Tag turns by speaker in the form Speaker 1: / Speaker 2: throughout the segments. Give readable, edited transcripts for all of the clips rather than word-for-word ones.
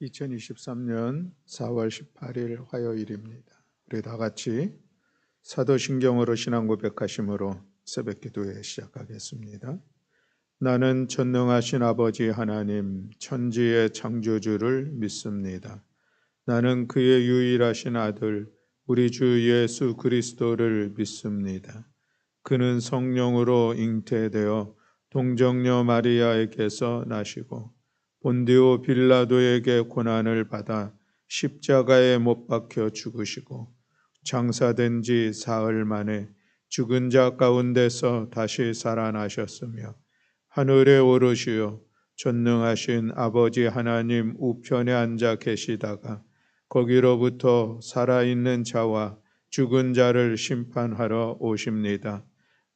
Speaker 1: 2023년 4월 18일 화요일입니다. 우리 다 같이 사도신경으로 신앙 고백하심으로 새벽 기도회 시작하겠습니다. 나는 전능하신 아버지 하나님 천지의 창조주를 믿습니다. 나는 그의 유일하신 아들 우리 주 예수 그리스도를 믿습니다. 그는 성령으로 잉태되어 동정녀 마리아에게서 나시고 본디오 빌라도에게 고난을 받아 십자가에 못 박혀 죽으시고 장사된 지 사흘 만에 죽은 자 가운데서 다시 살아나셨으며 하늘에 오르시어 전능하신 아버지 하나님 우편에 앉아 계시다가 거기로부터 살아있는 자와 죽은 자를 심판하러 오십니다.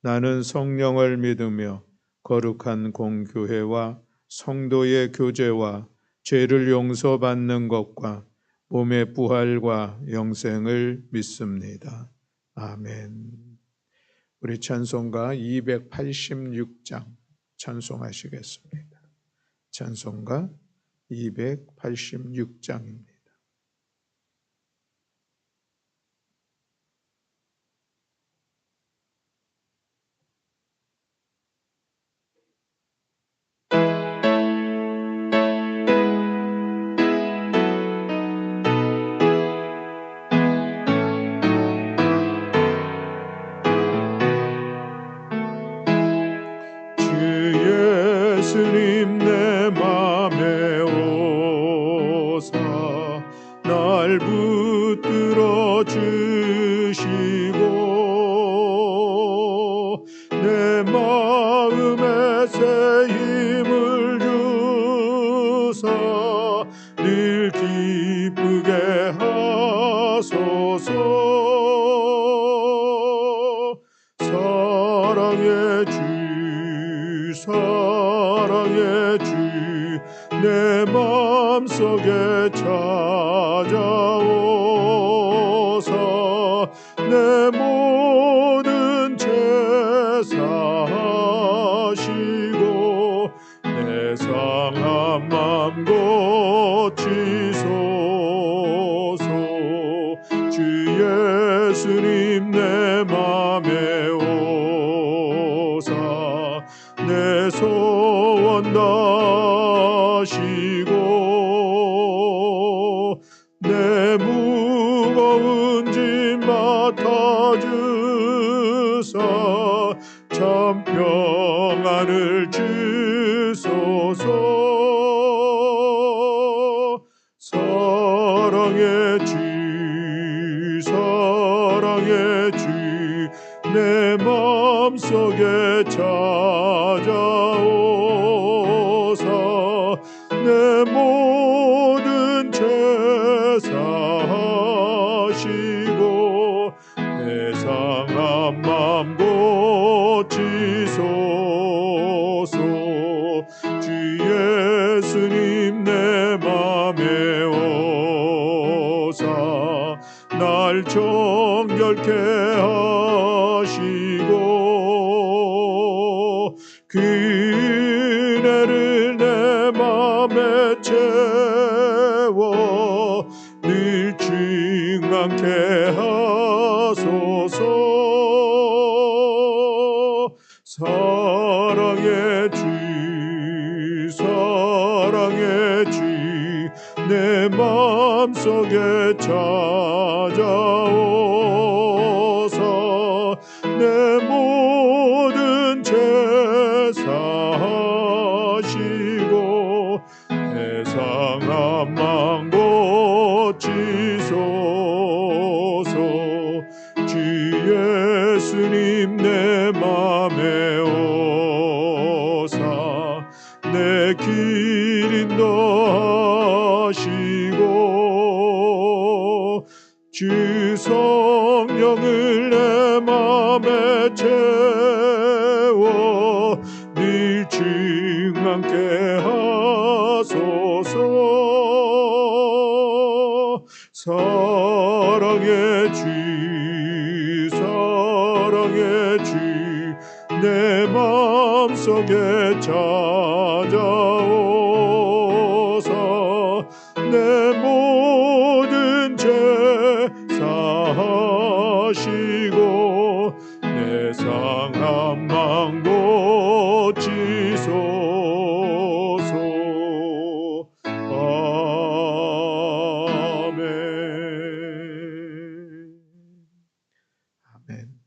Speaker 1: 나는 성령을 믿으며 거룩한 공교회와 성도의 교제와 죄를 용서받는 것과 몸의 부활과 영생을 믿습니다. 아멘. 우리 찬송가 286장 찬송하시겠습니다. 찬송가 286장입니다. 예수님 내 맘에 오사 날 붙들어 주시고 내 마음에 새 힘을 주사 늘 기쁘게 하소서. 사랑의 주 내 맘속에 찾아오사 내 모든 죄 사하시고 내 상한 맘 고치소서. 주 예수님 내 맘에 오사 내 소원 다시고 내 무거운 짐 맡아주사 참 평안을 주소서. 사랑의 주 내 맘속에 찾아오사 내 모든 죄 사하시고 내 상한 맘 고치소서. 주 예수님 내 맘에 오사 날 정결케 하시고 그 은혜를 내 맘에 채워 늘 충만케 하소서. 사랑의 주 내 맘속에 찾아오사 내 모든 죄 사하시고 내 상한 맘 고치소서. 주 예수님 내 맘에 오사 내 길 인도하시고 주 성령을 내 맘에 채워 늘 충만케 하소서. 사랑의 주 내 맘속에 찾아오사 내 모든 죄 사하시고 내 상함만 고치소서. 아멘. 아멘.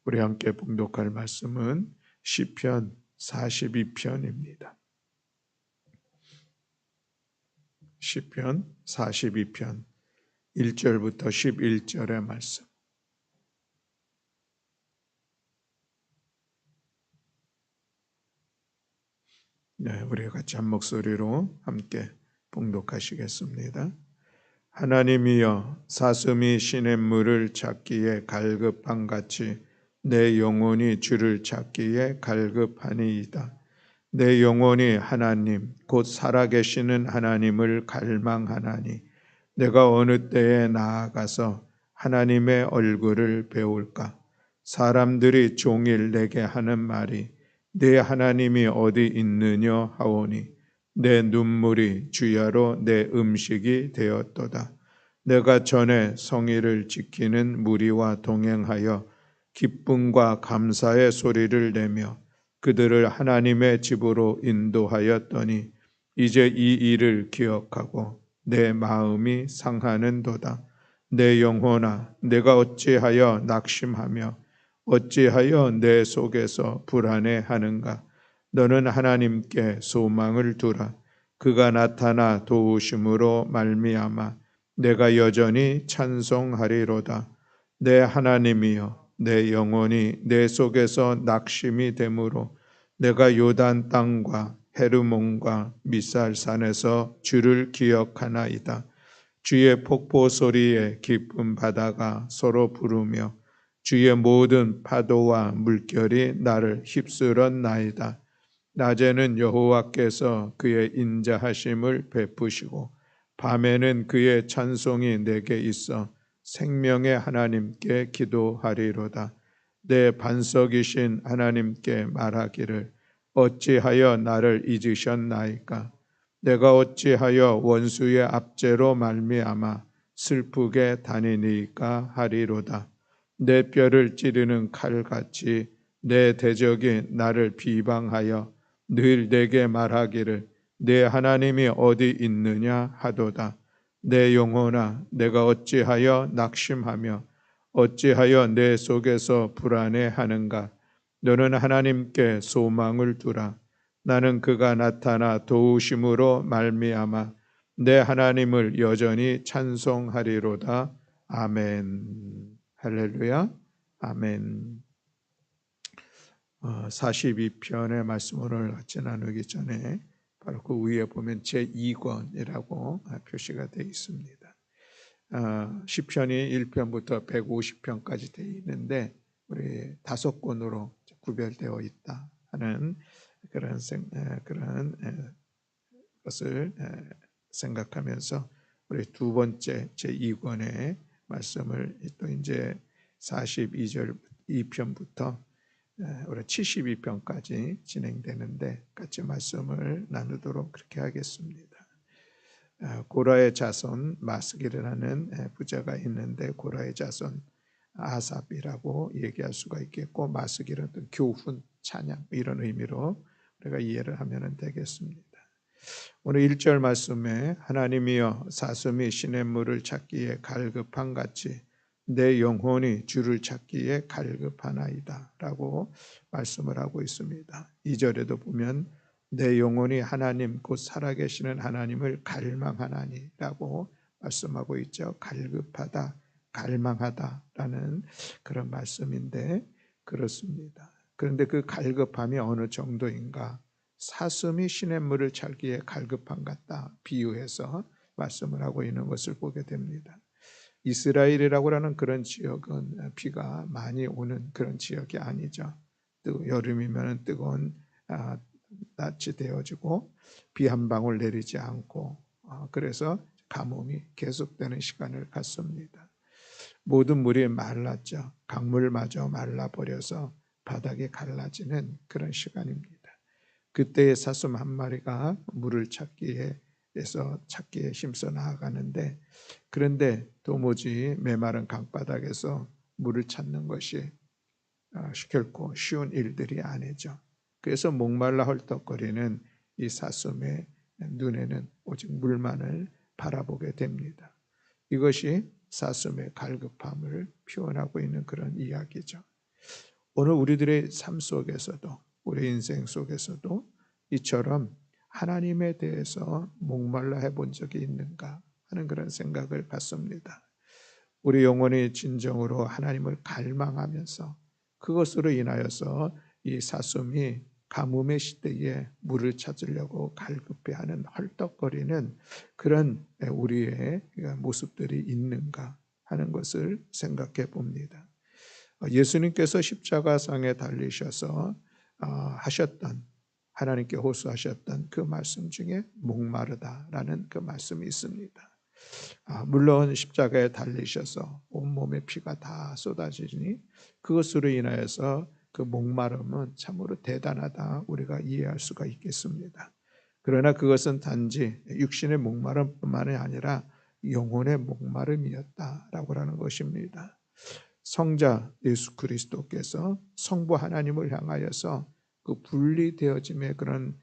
Speaker 1: 우리 함께 봉독할 말씀은 시편 42편입니다. 시편 42편 1절부터 11절의 말씀. 네, 우리 같이 한 목소리로 함께 봉독하시겠습니다. 하나님이여, 사슴이 시냇물을 찾기에 갈급한 같이 내 영혼이 주를 찾기에 갈급하니이다. 내 영혼이 하나님 곧 살아계시는 하나님을 갈망하나니 내가 어느 때에 나아가서 하나님의 얼굴을 배울까? 사람들이 종일 내게 하는 말이 내 하나님이 어디 있느냐 하오니 내 눈물이 주야로 내 음식이 되었도다. 내가 전에 성의를 지키는 무리와 동행하여 기쁨과 감사의 소리를 내며 그들을 하나님의 집으로 인도하였더니 이제 이 일을 기억하고 내 마음이 상하는도다. 내 영혼아, 내가 어찌하여 낙심하며 어찌하여 내 속에서 불안해하는가? 너는 하나님께 소망을 두라. 그가 나타나 도우심으로 말미암아 내가 여전히 찬송하리로다. 내 하나님이여, 내 영혼이 내 속에서 낙심이 되므로 내가 요단 땅과 헤르몬과 미살산에서 주를 기억하나이다. 주의 폭포 소리에 깊은 바다가 서로 부르며 주의 모든 파도와 물결이 나를 휩쓸었나이다. 낮에는 여호와께서 그의 인자하심을 베푸시고 밤에는 그의 찬송이 내게 있어 생명의 하나님께 기도하리로다. 내 반석이신 하나님께 말하기를 어찌하여 나를 잊으셨나이까? 내가 어찌하여 원수의 압제로 말미암아 슬프게 다니니까 하리로다. 내 뼈를 찌르는 칼같이 내 대적이 나를 비방하여 늘 내게 말하기를 내 하나님이 어디 있느냐 하도다. 내 영혼아, 내가 어찌하여 낙심하며 어찌하여 내 속에서 불안해하는가? 너는 하나님께 소망을 두라. 나는 그가 나타나 도우심으로 말미암아 내 하나님을 여전히 찬송하리로다. 아멘. 할렐루야. 아멘. 42편의 말씀 오늘 같이 나누기 전에 바로 그 위에 보면 제2권이라고 표시가 되어 있습니다. 시편이 1편부터 150편까지 되어 있는데 우리 5권으로 구별되어 있다 하는 그런 것을 생각하면서 우리 두 번째 제2권의 말씀을 또 이제 42절 2편부터 우리 72편까지 진행되는데 같이 말씀을 나누도록 그렇게 하겠습니다. 고라의 자손 마스길이라는 부자가 있는데 고라의 자손 아삽이라고 얘기할 수가 있겠고 마스길은 교훈, 찬양 이런 의미로 우리가 이해를 하면 되겠습니다. 오늘 1절 말씀에 하나님이여 사슴이 시냇물을 찾기에 갈급한 같이 내 영혼이 주를 찾기에 갈급하나이다 라고 말씀을 하고 있습니다. 2절에도 보면 내 영혼이 하나님 곧 살아계시는 하나님을 갈망하나니 라고 말씀하고 있죠. 갈급하다, 갈망하다라는 그런 말씀인데 그렇습니다. 그런데 그 갈급함이 어느 정도인가? 사슴이 시냇물을 찾기에 갈급한 같다 비유해서 말씀을 하고 있는 것을 보게 됩니다. 이스라엘이라고 하는 그런 지역은 비가 많이 오는 그런 지역이 아니죠. 또 여름이면 뜨거운 낯이 되어지고 비 한 방울 내리지 않고 그래서 가뭄이 계속되는 시간을 갖습니다. 모든 물이 말랐죠. 강물마저 말라버려서 바닥이 갈라지는 그런 시간입니다. 그때의 사슴 한 마리가 물을 찾기에 에서 찾기에 힘써 나아가는데, 그런데 도무지 메마른 강바닥에서 물을 찾는 것이 결코 쉬운 일들이 아니죠. 그래서 목말라 헐떡거리는 이 사슴의 눈에는 오직 물만을 바라보게 됩니다. 이것이 사슴의 갈급함을 표현하고 있는 그런 이야기죠. 오늘 우리들의 삶 속에서도, 우리 인생 속에서도 이처럼 하나님에 대해서 목말라 해본 적이 있는가 하는 그런 생각을 갖습니다. 우리 영혼이 진정으로 하나님을 갈망하면서 그것으로 인하여서 이 사슴이 가뭄의 시대에 물을 찾으려고 갈급해하는 헐떡거리는 그런 우리의 모습들이 있는가 하는 것을 생각해 봅니다. 예수님께서 십자가상에 달리셔서 하셨던, 하나님께 호소하셨던 그 말씀 중에 목마르다라는 그 말씀이 있습니다. 물론 십자가에 달리셔서 온몸에 피가 다 쏟아지니 그것으로 인하여서 그 목마름은 참으로 대단하다 우리가 이해할 수가 있겠습니다. 그러나 그것은 단지 육신의 목마름뿐만이 아니라 영혼의 목마름이었다라고 하는 것입니다. 성자 예수 그리스도께서 성부 하나님을 향하여서 그 분리되어짐의 그런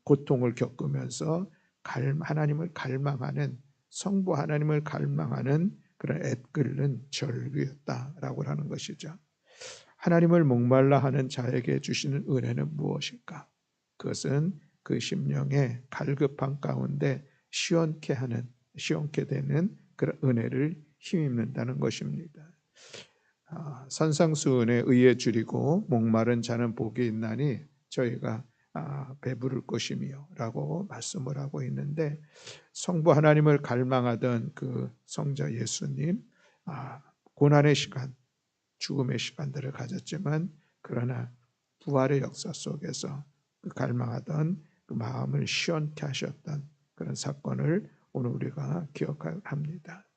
Speaker 1: 고통을 겪으면서 하나님을 갈망하는, 성부 하나님을 갈망하는 그런 애끓는 절규였다라고 하는 것이죠. 하나님을 목말라 하는 자에게 주시는 은혜는 무엇일까? 그것은 그 심령의 갈급한 가운데 시원케 되는 그런 은혜를 힘입는다는 것입니다. 산상수훈에 의에 줄이고 목마른 자는 복이 있나니 저희가 배부를 것이며 라고 말씀을 하고 있는데, 성부 하나님을 갈망하던 그 성자 예수님, 고난의 시간, 죽음의 시간들을 가졌지만 그러나 부활의 역사 속에서 그 갈망하던 그 마음을 시원케 하셨던 그런 사건을 오늘 우리가 기억합니다.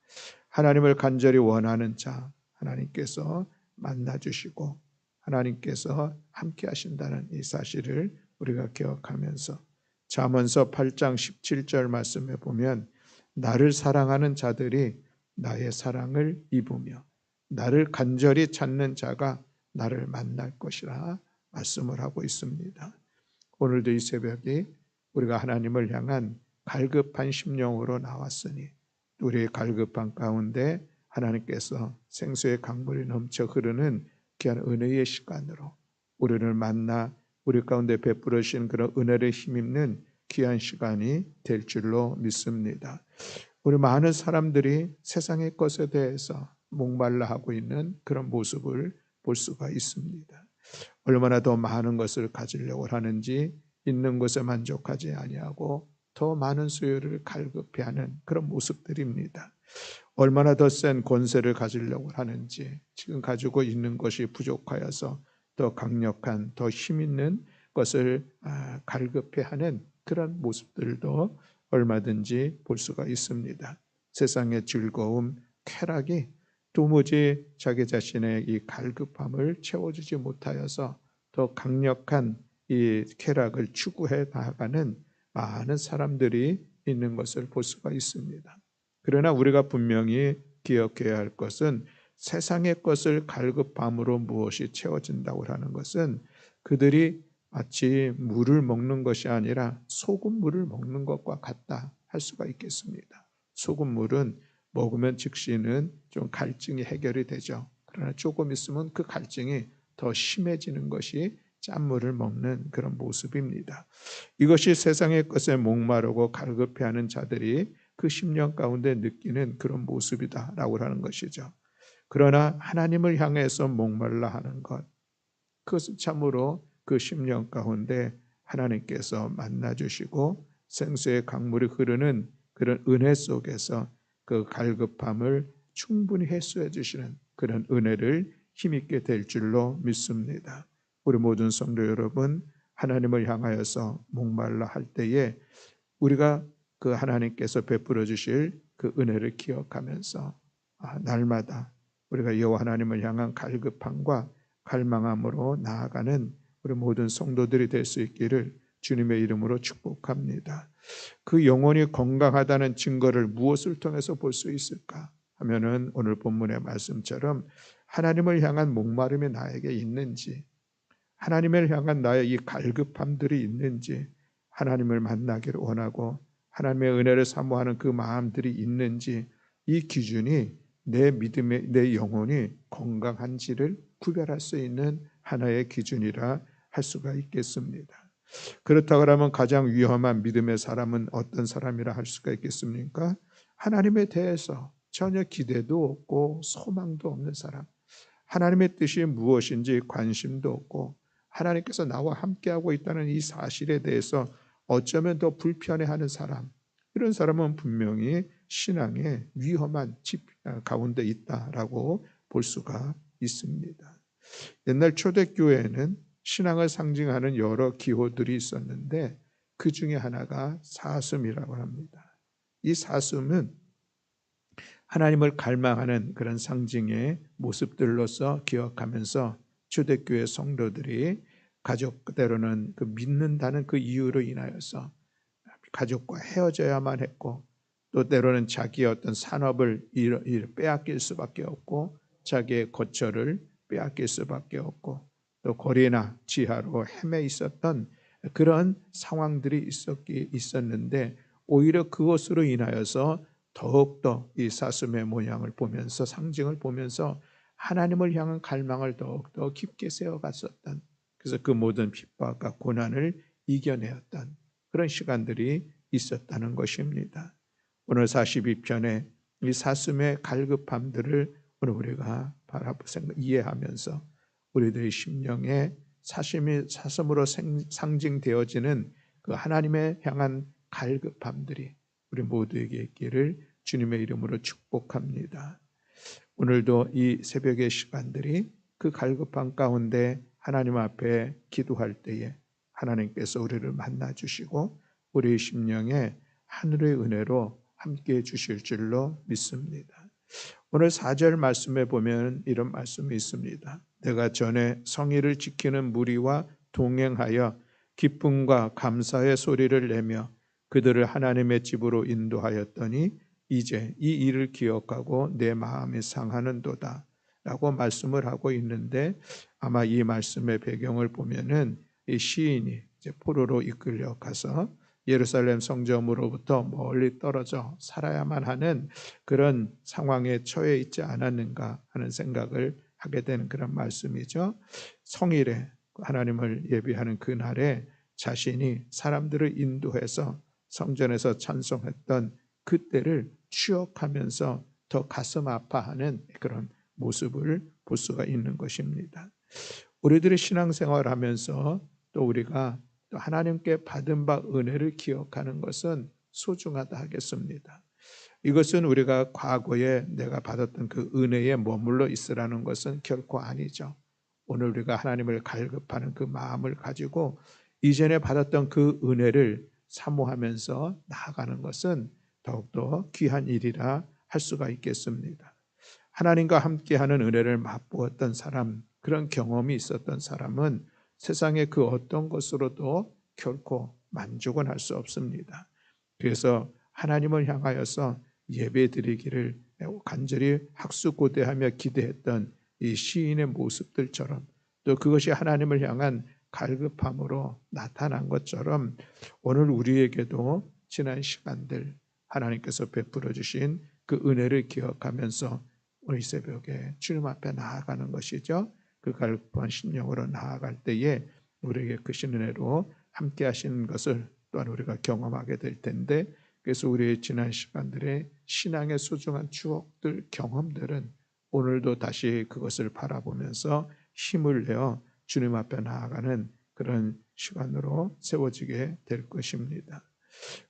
Speaker 1: 하나님을 간절히 원하는 자, 하나님께서 만나주시고 하나님께서 함께 하신다는 이 사실을 우리가 기억하면서 잠언서 8장 17절 말씀에 보면 나를 사랑하는 자들이 나의 사랑을 입으며 나를 간절히 찾는 자가 나를 만날 것이라 말씀을 하고 있습니다. 오늘도 이 새벽에 우리가 하나님을 향한 갈급한 심령으로 나왔으니 우리의 갈급한 가운데 하나님께서 생수의 강물이 넘쳐 흐르는 귀한 은혜의 시간으로 우리를 만나 우리 가운데 베풀어 주신 그런 은혜를 힘입는 귀한 시간이 될 줄로 믿습니다. 우리 많은 사람들이 세상의 것에 대해서 목말라 하고 있는 그런 모습을 볼 수가 있습니다. 얼마나 더 많은 것을 가지려고 하는지, 있는 것에 만족하지 아니하고 더 많은 수요를 갈급해하는 그런 모습들입니다. 얼마나 더 센 권세를 가지려고 하는지, 지금 가지고 있는 것이 부족하여서 더 강력한, 더 힘 있는 것을 갈급해하는 그런 모습들도 얼마든지 볼 수가 있습니다. 세상의 즐거움, 쾌락이 도무지 자기 자신의 이 갈급함을 채워주지 못하여서 더 강력한 이 쾌락을 추구해 나가는 많은 사람들이 있는 것을 볼 수가 있습니다. 그러나 우리가 분명히 기억해야 할 것은 세상의 것을 갈급함으로 무엇이 채워진다고 하는 것은 그들이 마치 물을 먹는 것이 아니라 소금물을 먹는 것과 같다 할 수가 있겠습니다. 소금물은 먹으면 즉시는 좀 갈증이 해결이 되죠. 그러나 조금 있으면 그 갈증이 더 심해지는 것이 짠물을 먹는 그런 모습입니다. 이것이 세상의 것에 목마르고 갈급해하는 자들이 그 심령 가운데 느끼는 그런 모습이다라고 하는 것이죠. 그러나 하나님을 향해서 목말라 하는 것, 그것은 참으로 그 심령 가운데 하나님께서 만나주시고 생수의 강물이 흐르는 그런 은혜 속에서 그 갈급함을 충분히 해소해 주시는 그런 은혜를 힘있게 될 줄로 믿습니다. 우리 모든 성도 여러분, 하나님을 향하여서 목말라 할 때에 우리가 그 하나님께서 베풀어 주실 그 은혜를 기억하면서 날마다 우리가 여호와 하나님을 향한 갈급함과 갈망함으로 나아가는 우리 모든 성도들이 될 수 있기를 주님의 이름으로 축복합니다. 그 영혼이 건강하다는 증거를 무엇을 통해서 볼 수 있을까 하면은 오늘 본문의 말씀처럼 하나님을 향한 목마름이 나에게 있는지, 하나님을 향한 나의 이 갈급함들이 있는지, 하나님을 만나기를 원하고 하나님의 은혜를 사모하는 그 마음들이 있는지, 이 기준이 내 믿음의 내 영혼이 건강한지를 구별할 수 있는 하나의 기준이라 할 수가 있겠습니다. 그렇다 그러면 가장 위험한 믿음의 사람은 어떤 사람이라 할 수가 있겠습니까? 하나님에 대해서 전혀 기대도 없고 소망도 없는 사람, 하나님의 뜻이 무엇인지 관심도 없고 하나님께서 나와 함께하고 있다는 이 사실에 대해서 어쩌면 더 불편해하는 사람, 이런 사람은 분명히 신앙의 위험한 가운데 있다라고 볼 수가 있습니다. 옛날 초대교회에는 신앙을 상징하는 여러 기호들이 있었는데 그 중에 하나가 사슴이라고 합니다. 이 사슴은 하나님을 갈망하는 그런 상징의 모습들로서 기억하면서 초대교회 성도들이 가족 때로는 그 믿는다는 그 이유로 인하여서 가족과 헤어져야만 했고, 또 때로는 자기의 어떤 산업을 빼앗길 수밖에 없고 자기의 거처를 빼앗길 수밖에 없고 또 거리나 지하로 헤매 있었던 그런 상황들이 있었는데, 오히려 그것으로 인하여서 더욱더 이 사슴의 모양을 보면서 상징을 보면서 하나님을 향한 갈망을 더욱더 깊게 세워갔었던, 그래서 그 모든 핍박과 고난을 이겨내었던 그런 시간들이 있었다는 것입니다. 오늘 42편에 이 사슴의 갈급함들을 오늘 우리가 이해하면서 우리들의 심령에 사슴으로 상징되어지는 그 하나님의 향한 갈급함들이 우리 모두에게 있기를 주님의 이름으로 축복합니다. 오늘도 이 새벽의 시간들이 그 갈급함 가운데 하나님 앞에 기도할 때에 하나님께서 우리를 만나 주시고 우리의 심령에 하늘의 은혜로 함께해 주실 줄로 믿습니다. 오늘 4절 말씀에 보면 이런 말씀이 있습니다. 내가 전에 성의를 지키는 무리와 동행하여 기쁨과 감사의 소리를 내며 그들을 하나님의 집으로 인도하였더니 이제 이 일을 기억하고 내 마음이 상하는도다 라고 말씀을 하고 있는데, 아마 이 말씀의 배경을 보면은 이 시인이 이제 포로로 이끌려 가서 예루살렘 성전으로부터 멀리 떨어져 살아야만 하는 그런 상황에 처해 있지 않았는가 하는 생각을 하게 되는 그런 말씀이죠. 성일에 하나님을 예비하는 그날에 자신이 사람들을 인도해서 성전에서 찬송했던 그때를 추억하면서 더 가슴 아파하는 그런 모습을 볼 수가 있는 것입니다. 우리들의 신앙생활을 하면서 또 우리가 또 하나님께 받은 바 은혜를 기억하는 것은 소중하다 하겠습니다. 이것은 우리가 과거에 내가 받았던 그 은혜에 머물러 있으라는 것은 결코 아니죠. 오늘 우리가 하나님을 갈급하는 그 마음을 가지고 이전에 받았던 그 은혜를 사모하면서 나아가는 것은 더욱더 귀한 일이라 할 수가 있겠습니다. 하나님과 함께하는 은혜를 맛보았던 사람, 그런 경험이 있었던 사람은 세상의 그 어떤 것으로도 결코 만족은 할 수 없습니다. 그래서 하나님을 향하여서 예배 드리기를 간절히 학수고대하며 기대했던 이 시인의 모습들처럼, 또 그것이 하나님을 향한 갈급함으로 나타난 것처럼 오늘 우리에게도 지난 시간들 하나님께서 베풀어 주신 그 은혜를 기억하면서 우리 새벽에 주님 앞에 나아가는 것이죠. 그 갈급한 심령으로 나아갈 때에 우리에게 크신 은혜로 함께 하시는 것을 또한 우리가 경험하게 될 텐데, 그래서 우리의 지난 시간들의 신앙의 소중한 추억들, 경험들은 오늘도 다시 그것을 바라보면서 힘을 내어 주님 앞에 나아가는 그런 시간으로 세워지게 될 것입니다.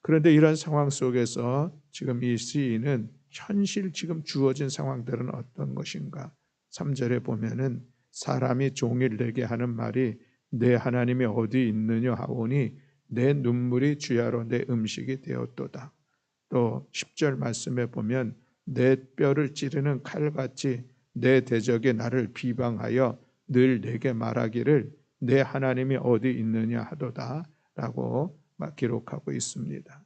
Speaker 1: 그런데 이런 상황 속에서 지금 이 시인은 현실 지금 주어진 상황들은 어떤 것인가? 3절에 보면은 사람이 종일 내게 하는 말이 내 하나님이 어디 있느냐 하오니 내 눈물이 주야로 내 음식이 되었도다. 또 10절 말씀에 보면 내 뼈를 찌르는 칼같이 내 대적이 나를 비방하여 늘 내게 말하기를 내 하나님이 어디 있느냐 하도다 라고 막 기록하고 있습니다.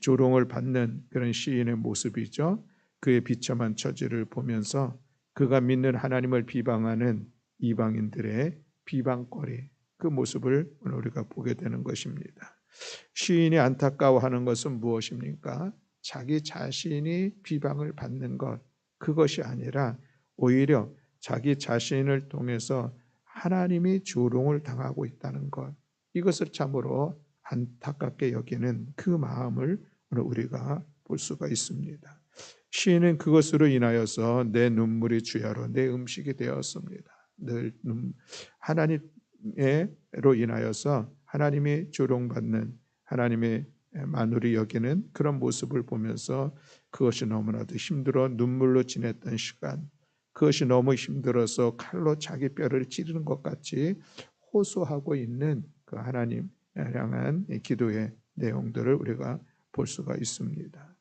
Speaker 1: 조롱을 받는 그런 시인의 모습이죠. 그의 비참한 처지를 보면서 그가 믿는 하나님을 비방하는 이방인들의 비방거리, 그 모습을 오늘 우리가 보게 되는 것입니다. 시인이 안타까워하는 것은 무엇입니까? 자기 자신이 비방을 받는 것, 그것이 아니라 오히려 자기 자신을 통해서 하나님이 조롱을 당하고 있다는 것, 이것을 참으로 안타깝게 여기는 그 마음을 오늘 우리가 볼 수가 있습니다. 시인은 그것으로 인하여서 내 눈물이 주야로 내 음식이 되었습니다. 늘 하나님으로 인하여서 하나님이 조롱받는, 하나님의 만우리 여기는 그런 모습을 보면서 그것이 너무나도 힘들어 눈물로 지냈던 시간, 그것이 너무 힘들어서 칼로 자기 뼈를 찌르는 것 같이 호소하고 있는 그 하나님 향한 기도의 내용들을 우리가 볼 수가 있습니다.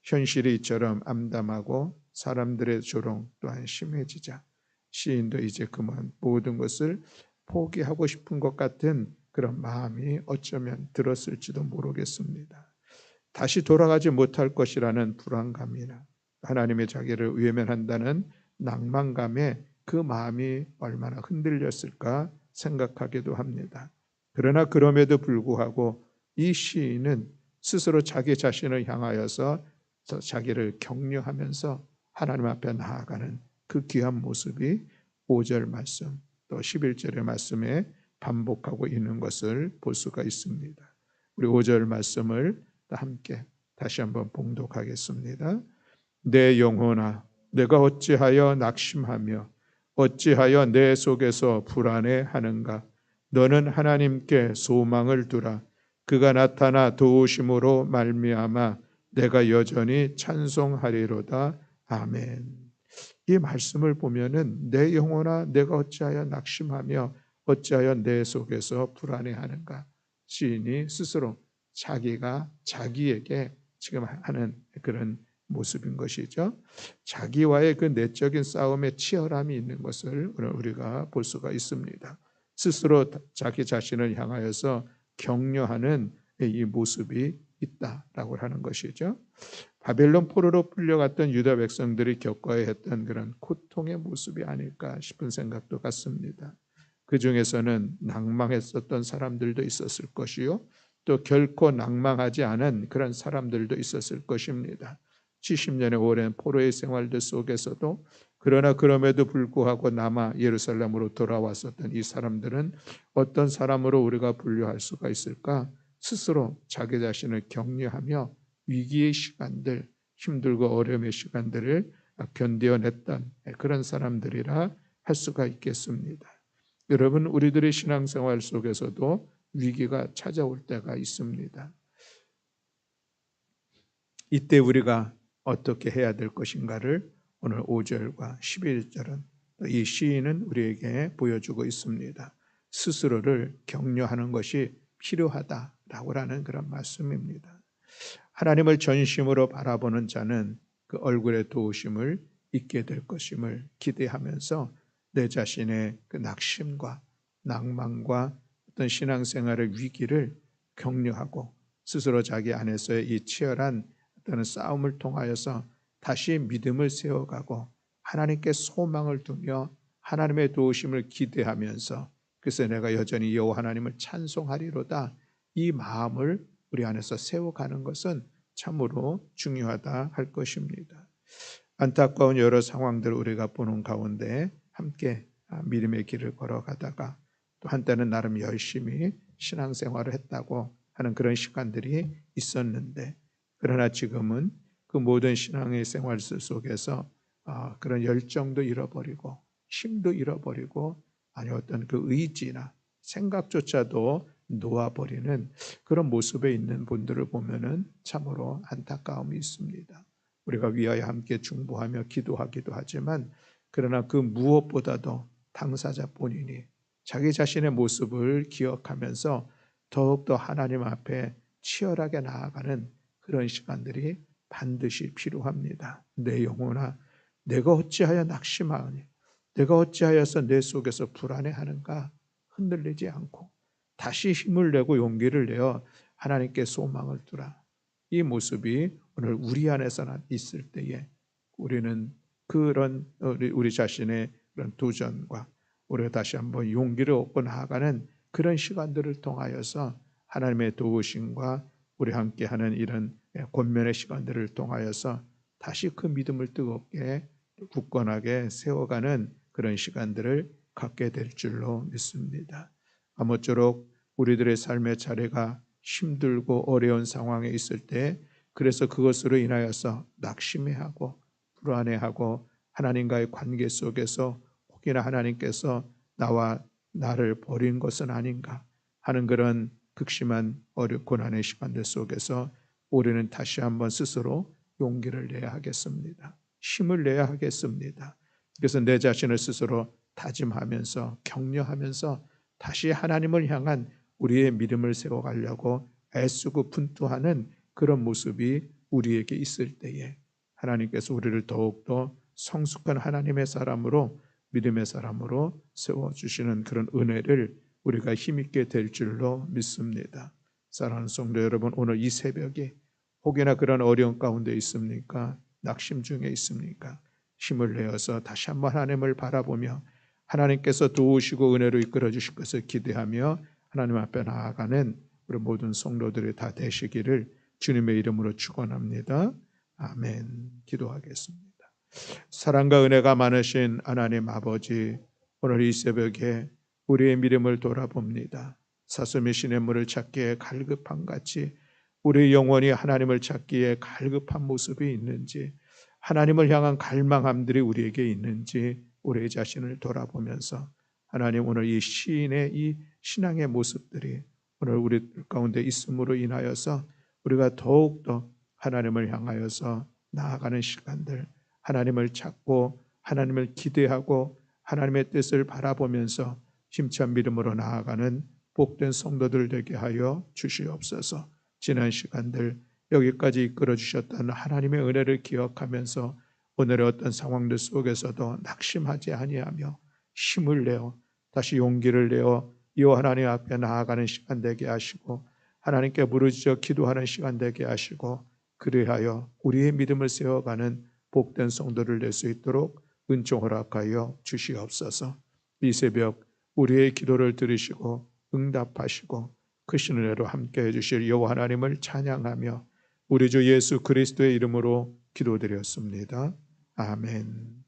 Speaker 1: 현실이 이처럼 암담하고 사람들의 조롱 또한 심해지자 시인도 이제 그만 모든 것을 포기하고 싶은 것 같은 그런 마음이 어쩌면 들었을지도 모르겠습니다. 다시 돌아가지 못할 것이라는 불안감이나 하나님의 자기를 외면한다는 낭만감에 그 마음이 얼마나 흔들렸을까 생각하기도 합니다. 그러나 그럼에도 불구하고 이 시인은 스스로 자기 자신을 향하여서 자기를 격려하면서 하나님 앞에 나아가는 그 귀한 모습이 5절 말씀 또 11절의 말씀에 반복하고 있는 것을 볼 수가 있습니다. 우리 5절 말씀을 함께 다시 한번 봉독하겠습니다. 내 영혼아, 내가 어찌하여 낙심하며 어찌하여 내 속에서 불안해하는가? 너는 하나님께 소망을 두라. 그가 나타나 도우심으로 말미암아 내가 여전히 찬송하리로다. 아멘. 이 말씀을 보면은 내 영혼아, 내가 어찌하여 낙심하며 어찌하여 내 속에서 불안해하는가? 시인이 스스로 자기가 자기에게 지금 하는 그런 모습인 것이죠. 자기와의 그 내적인 싸움에 치열함이 있는 것을 오늘 우리가 볼 수가 있습니다. 스스로 자기 자신을 향하여서 격려하는 이 모습이 있다라고 하는 것이죠. 바벨론 포로로 풀려갔던 유다 백성들이 겪어야 했던 그런 고통의 모습이 아닐까 싶은 생각도 같습니다. 그 중에서는 낭망했었던 사람들도 있었을 것이요, 또 결코 낭망하지 않은 그런 사람들도 있었을 것입니다. 70년의 오랜 포로의 생활들 속에서도 그러나 그럼에도 불구하고 남아 예루살렘으로 돌아왔었던 이 사람들은 어떤 사람으로 우리가 분류할 수가 있을까? 스스로 자기 자신을 격려하며 위기의 시간들, 힘들고 어려움의 시간들을 견뎌냈던 그런 사람들이라 할 수가 있겠습니다. 여러분, 우리들의 신앙생활 속에서도 위기가 찾아올 때가 있습니다. 이때 우리가 어떻게 해야 될 것인가를 오늘 5절과 11절은 이 시인은 우리에게 보여주고 있습니다. 스스로를 격려하는 것이 필요하다라고 하는 그런 말씀입니다. 하나님을 전심으로 바라보는 자는 그 얼굴의 도우심을 잊게 될 것임을 기대하면서 내 자신의 그 낙심과 낭만과 어떤 신앙생활의 위기를 격려하고 스스로 자기 안에서의 이 치열한 어떤 싸움을 통하여서 다시 믿음을 세워가고 하나님께 소망을 두며 하나님의 도우심을 기대하면서 그래서 내가 여전히 여호와 하나님을 찬송하리로다, 이 마음을 우리 안에서 세워가는 것은 참으로 중요하다 할 것입니다. 안타까운 여러 상황들을 우리가 보는 가운데 함께 믿음의 길을 걸어가다가 또 한때는 나름 열심히 신앙생활을 했다고 하는 그런 시간들이 있었는데, 그러나 지금은 그 모든 신앙의 생활 속에서 그런 열정도 잃어버리고 힘도 잃어버리고 아니 어떤 그 의지나 생각조차도 놓아버리는 그런 모습에 있는 분들을 보면은 참으로 안타까움이 있습니다. 우리가 위하여 함께 중보하며 기도하기도 하지만 그러나 그 무엇보다도 당사자 본인이 자기 자신의 모습을 기억하면서 더욱더 하나님 앞에 치열하게 나아가는 그런 시간들이 반드시 필요합니다. 내 영혼아, 내가 어찌하여 낙심하오니, 내가 어찌하여서 내 속에서 불안해하는가? 흔들리지 않고 다시 힘을 내고 용기를 내어 하나님께 소망을 두라. 이 모습이 오늘 우리 안에서 있을 때에 우리는 그런 우리 자신의 그런 도전과 우리가 다시 한번 용기를 얻고 나아가는 그런 시간들을 통하여서 하나님의 도우심과 우리 함께하는 이런 권면의 시간들을 통하여서 다시 그 믿음을 뜨겁게 굳건하게 세워가는 그런 시간들을 갖게 될 줄로 믿습니다. 아무쪼록 우리들의 삶의 차례가 힘들고 어려운 상황에 있을 때 그래서 그것으로 인하여서 낙심해하고 불안해하고 하나님과의 관계 속에서 혹이나 하나님께서 나를 버린 것은 아닌가 하는 그런 극심한 고난의 시간들 속에서 우리는 다시 한번 스스로 용기를 내야 하겠습니다. 힘을 내야 하겠습니다. 그래서 내 자신을 스스로 다짐하면서 격려하면서 다시 하나님을 향한 우리의 믿음을 세워가려고 애쓰고 분투하는 그런 모습이 우리에게 있을 때에 하나님께서 우리를 더욱더 성숙한 하나님의 사람으로 믿음의 사람으로 세워주시는 그런 은혜를 우리가 힘있게 될 줄로 믿습니다. 사랑하는 성도 여러분, 오늘 이 새벽에 혹여나 그런 어려움 가운데 있습니까? 낙심 중에 있습니까? 힘을 내어서 다시 한번 하나님을 바라보며 하나님께서 도우시고 은혜로 이끌어 주실 것을 기대하며 하나님 앞에 나아가는 우리 모든 성도들이 다 되시기를 주님의 이름으로 축원합니다. 아멘. 기도하겠습니다. 사랑과 은혜가 많으신 하나님 아버지, 오늘 이 새벽에 우리의 믿음을 돌아봅니다. 사슴이 시냇물을 찾기에 갈급한 같이 우리 영혼이 하나님을 찾기에 갈급한 모습이 있는지, 하나님을 향한 갈망함들이 우리에게 있는지 우리 자신을 돌아보면서 하나님, 오늘 이 시인의 이 신앙의 모습들이 오늘 우리 가운데 있음으로 인하여서 우리가 더욱더 하나님을 향하여서 나아가는 시간들, 하나님을 찾고 하나님을 기대하고 하나님의 뜻을 바라보면서 힘찬 믿음으로 나아가는 복된 성도들 되게 하여 주시옵소서. 지난 시간들 여기까지 이끌어 주셨던 하나님의 은혜를 기억하면서 오늘의 어떤 상황들 속에서도 낙심하지 아니하며 힘을 내어 다시 용기를 내어 이어 하나님 앞에 나아가는 시간 되게 하시고 하나님께 부르짖어 기도하는 시간 되게 하시고 그리하여 우리의 믿음을 세워가는 복된 성도를 낼 수 있도록 은총 허락하여 주시옵소서. 이 새벽 우리의 기도를 들으시고 응답하시고 크신 은혜로 함께해 주실 여호와 하나님을 찬양하며 우리 주 예수 그리스도의 이름으로 기도드렸습니다. 아멘.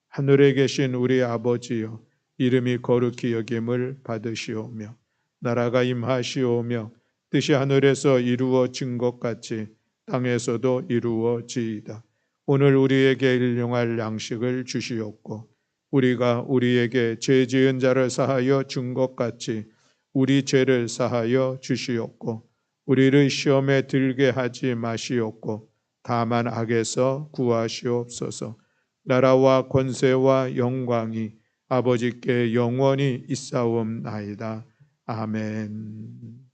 Speaker 1: 하늘에 계신 우리 아버지여, 이름이 거룩히 여김을 받으시오며 나라가 임하시오며 뜻이 하늘에서 이루어진 것 같이 땅에서도 이루어지이다. 오늘 우리에게 일용할 양식을 주시옵고 우리가 우리에게 죄 지은 자를 사하여 준 것 같이 우리 죄를 사하여 주시옵고 우리를 시험에 들게 하지 마시옵고 다만 악에서 구하시옵소서. 나라와 권세와 영광이 아버지께 영원히 있사옵나이다. 아멘.